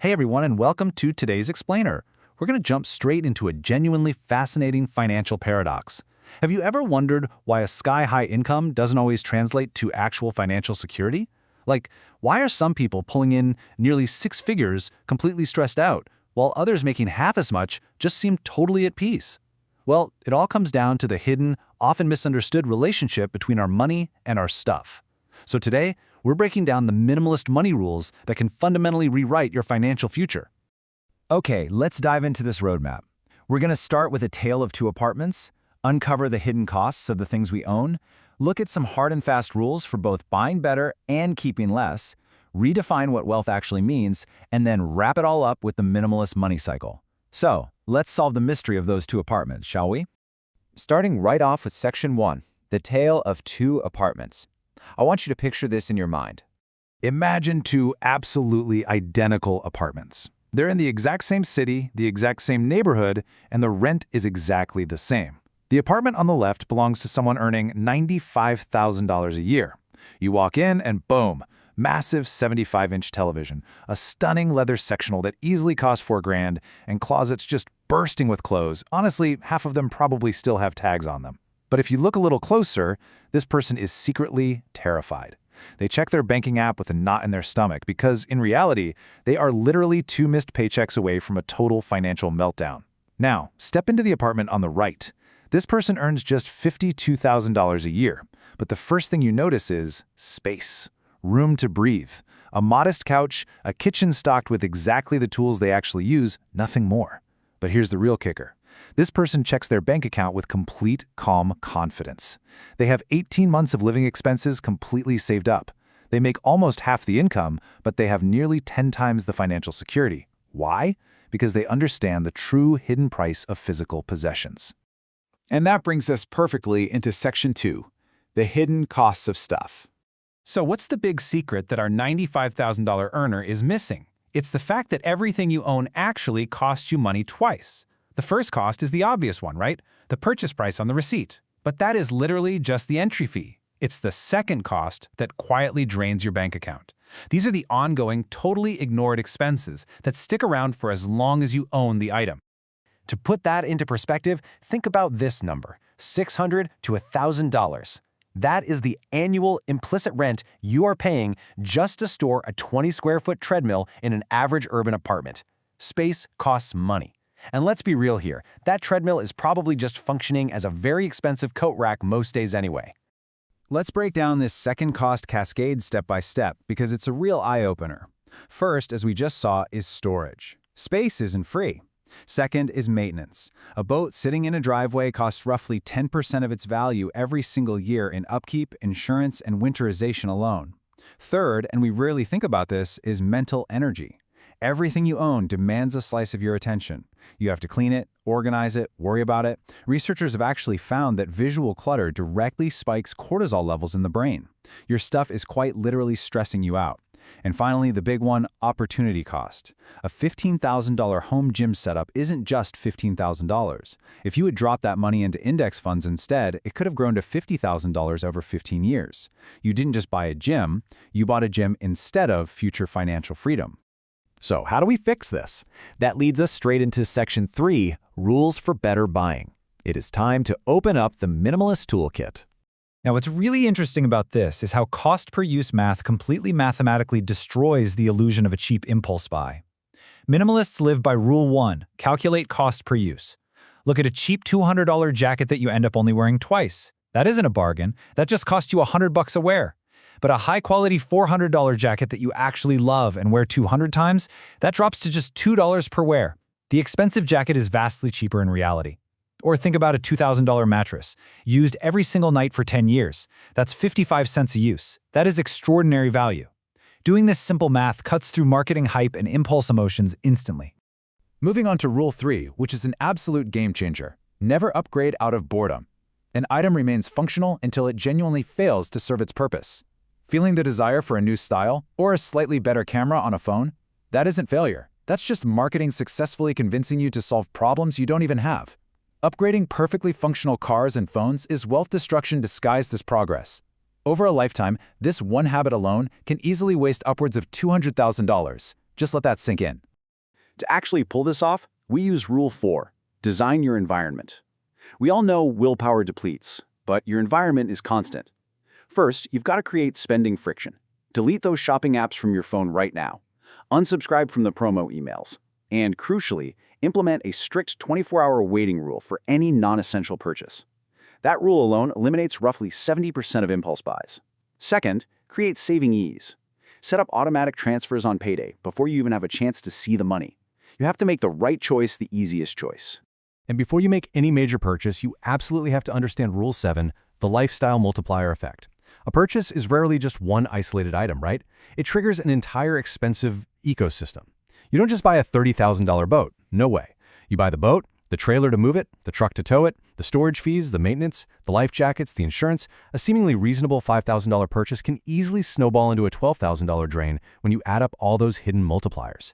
Hey everyone, and welcome to today's Explainer. We're going to jump straight into a genuinely fascinating financial paradox. Have you ever wondered why a sky-high income doesn't always translate to actual financial security? Like, why are some people pulling in nearly six figures completely stressed out, while others making half as much just seem totally at peace? Well, it all comes down to the hidden, often misunderstood relationship between our money and our stuff. So today, we're breaking down the minimalist money rules that can fundamentally rewrite your financial future. Okay, let's dive into this roadmap. We're going to start with a tale of two apartments, uncover the hidden costs of the things we own, look at some hard and fast rules for both buying better and keeping less, redefine what wealth actually means, and then wrap it all up with the minimalist money cycle. So, let's solve the mystery of those two apartments, shall we? Starting right off with Section 1, the tale of two apartments. I want you to picture this in your mind. Imagine two absolutely identical apartments. They're in the exact same city, the exact same neighborhood, and the rent is exactly the same. The apartment on the left belongs to someone earning $95,000 a year. You walk in and boom, massive 75-inch television, a stunning leather sectional that easily costs $4,000, and closets just bursting with clothes. Honestly, half of them probably still have tags on them. But if you look a little closer, this person is secretly terrified. They check their banking app with a knot in their stomach because, in reality, they are literally two missed paychecks away from a total financial meltdown. Now, step into the apartment on the right. This person earns just $52,000 a year, but the first thing you notice is space. Room to breathe. A modest couch, a kitchen stocked with exactly the tools they actually use, nothing more. But here's the real kicker. This person checks their bank account with complete, calm confidence. They have 18 months of living expenses completely saved up. They make almost half the income, but they have nearly 10 times the financial security. Why? Because they understand the true hidden price of physical possessions. And that brings us perfectly into Section 2, the hidden costs of stuff. So what's the big secret that our $95,000 earner is missing? It's the fact that everything you own actually costs you money twice. The first cost is the obvious one, right? The purchase price on the receipt. But that is literally just the entry fee. It's the second cost that quietly drains your bank account. These are the ongoing, totally ignored expenses that stick around for as long as you own the item. To put that into perspective, think about this number, $600 to $1,000. That is the annual implicit rent you are paying just to store a 20-square-foot treadmill in an average urban apartment. Space costs money. And let's be real here, that treadmill is probably just functioning as a very expensive coat rack most days anyway. Let's break down this second cost cascade step by step because it's a real eye-opener. First, as we just saw, is storage. Space isn't free. Second is maintenance. A boat sitting in a driveway costs roughly 10% of its value every single year in upkeep, insurance, and winterization alone. Third, and we rarely think about this, is mental energy. Everything you own demands a slice of your attention. You have to clean it, organize it, worry about it. Researchers have actually found that visual clutter directly spikes cortisol levels in the brain. Your stuff is quite literally stressing you out. And finally, the big one, opportunity cost. A $15,000 home gym setup isn't just $15,000. If you had dropped that money into index funds instead, it could have grown to $50,000 over 15 years. You didn't just buy a gym, you bought a gym instead of future financial freedom. So how do we fix this? That leads us straight into Section 3, Rules for Better Buying. It is time to open up the Minimalist Toolkit. Now, what's really interesting about this is how cost-per-use math completely mathematically destroys the illusion of a cheap impulse buy. Minimalists live by Rule 1, calculate cost per use. Look at a cheap $200 jacket that you end up only wearing twice. That isn't a bargain. That just cost you $100 a wear. But a high-quality $400 jacket that you actually love and wear 200 times, that drops to just $2 per wear. The expensive jacket is vastly cheaper in reality. Or think about a $2,000 mattress, used every single night for 10 years. That's 55 cents a use. That is extraordinary value. Doing this simple math cuts through marketing hype and impulse emotions instantly. Moving on to Rule 3, which is an absolute game changer. Never upgrade out of boredom. An item remains functional until it genuinely fails to serve its purpose. Feeling the desire for a new style or a slightly better camera on a phone? That isn't failure. That's just marketing successfully convincing you to solve problems you don't even have. Upgrading perfectly functional cars and phones is wealth destruction disguised as progress. Over a lifetime, this one habit alone can easily waste upwards of $200,000. Just let that sink in. To actually pull this off, we use Rule 4, design your environment. We all know willpower depletes, but your environment is constant. First, you've got to create spending friction. Delete those shopping apps from your phone right now. Unsubscribe from the promo emails. And crucially, implement a strict 24-hour waiting rule for any non-essential purchase. That rule alone eliminates roughly 70% of impulse buys. Second, create saving ease. Set up automatic transfers on payday before you even have a chance to see the money. You have to make the right choice the easiest choice. And before you make any major purchase, you absolutely have to understand Rule 7, the lifestyle multiplier effect. A purchase is rarely just one isolated item, right? It triggers an entire expensive ecosystem. You don't just buy a $30,000 boat. No way. You buy the boat, the trailer to move it, the truck to tow it, the storage fees, the maintenance, the life jackets, the insurance. A seemingly reasonable $5,000 purchase can easily snowball into a $12,000 drain when you add up all those hidden multipliers.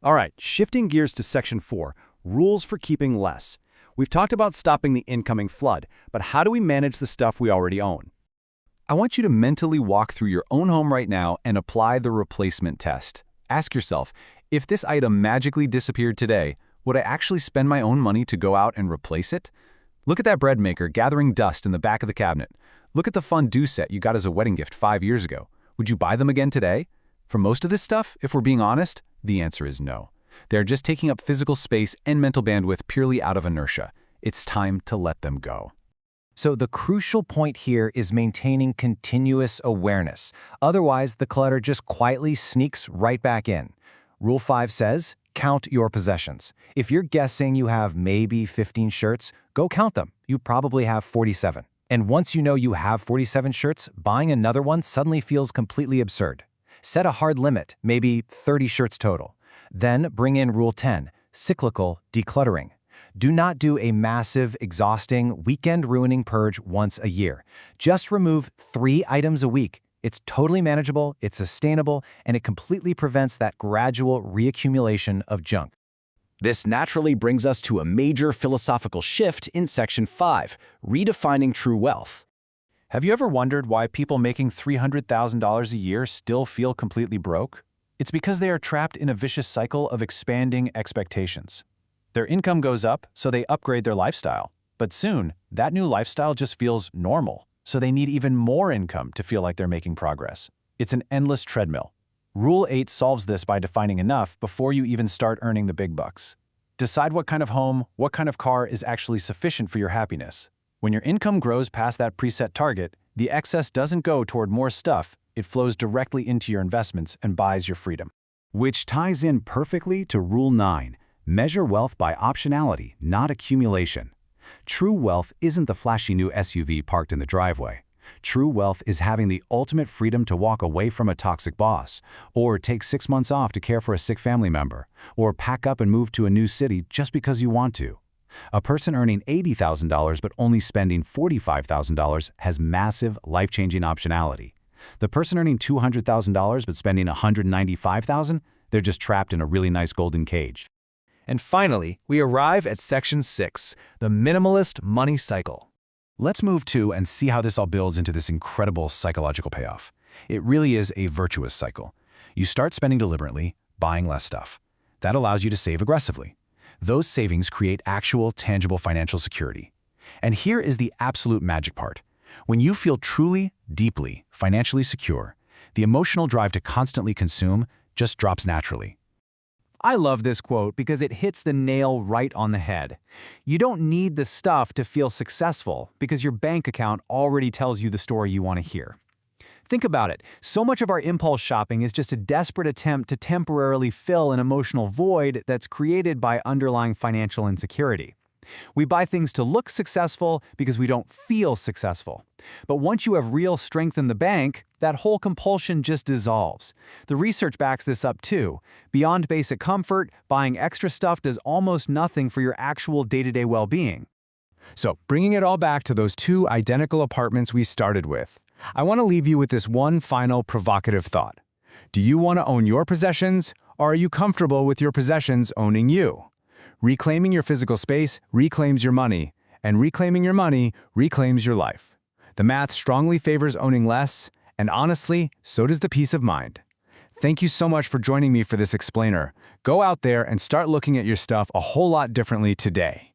All right, shifting gears to Section 4, rules for keeping less. We've talked about stopping the incoming flood, but how do we manage the stuff we already own? I want you to mentally walk through your own home right now and apply the replacement test. Ask yourself, if this item magically disappeared today, would I actually spend my own money to go out and replace it? Look at that bread maker gathering dust in the back of the cabinet. Look at the fondue set you got as a wedding gift 5 years ago. Would you buy them again today? For most of this stuff, if we're being honest, the answer is no. They're just taking up physical space and mental bandwidth purely out of inertia. It's time to let them go. So the crucial point here is maintaining continuous awareness. Otherwise, the clutter just quietly sneaks right back in. Rule 5 says, count your possessions. If you're guessing you have maybe 15 shirts, go count them. You probably have 47. And once you know you have 47 shirts, buying another one suddenly feels completely absurd. Set a hard limit, maybe 30 shirts total. Then bring in Rule 10, cyclical decluttering. Do not do a massive, exhausting, weekend-ruining purge once a year. Just remove 3 items a week. It's totally manageable, it's sustainable, and it completely prevents that gradual reaccumulation of junk. This naturally brings us to a major philosophical shift in Section 5, redefining true wealth. Have you ever wondered why people making $300,000 a year still feel completely broke? It's because they are trapped in a vicious cycle of expanding expectations. Their income goes up, so they upgrade their lifestyle. But soon, that new lifestyle just feels normal, so they need even more income to feel like they're making progress. It's an endless treadmill. Rule 8 solves this by defining enough before you even start earning the big bucks. Decide what kind of home, what kind of car is actually sufficient for your happiness. When your income grows past that preset target, the excess doesn't go toward more stuff, it flows directly into your investments and buys your freedom. Which ties in perfectly to Rule 9. Measure wealth by optionality, not accumulation. True wealth isn't the flashy new SUV parked in the driveway. True wealth is having the ultimate freedom to walk away from a toxic boss, or take 6 months off to care for a sick family member, or pack up and move to a new city just because you want to. A person earning $80,000 but only spending $45,000 has massive, life-changing optionality. The person earning $200,000 but spending $195,000, they're just trapped in a really nice golden cage. And finally, we arrive at Section 6, the Minimalist money cycle. Let's move to and see how this all builds into this incredible psychological payoff. It really is a virtuous cycle. You start spending deliberately, buying less stuff. That allows you to save aggressively. Those savings create actual, tangible financial security. And here is the absolute magic part. When you feel truly, deeply, financially secure, the emotional drive to constantly consume just drops naturally. I love this quote because it hits the nail right on the head. You don't need the stuff to feel successful because your bank account already tells you the story you want to hear. Think about it. So much of our impulse shopping is just a desperate attempt to temporarily fill an emotional void that's created by underlying financial insecurity. We buy things to look successful because we don't feel successful. But once you have real strength in the bank, that whole compulsion just dissolves. The research backs this up too. Beyond basic comfort, buying extra stuff does almost nothing for your actual day-to-day well-being. So, bringing it all back to those 2 identical apartments we started with, I want to leave you with this one final provocative thought. Do you want to own your possessions, or are you comfortable with your possessions owning you? Reclaiming your physical space reclaims your money, and reclaiming your money reclaims your life. The math strongly favors owning less, and honestly, so does the peace of mind. Thank you so much for joining me for this explainer. Go out there and start looking at your stuff a whole lot differently today.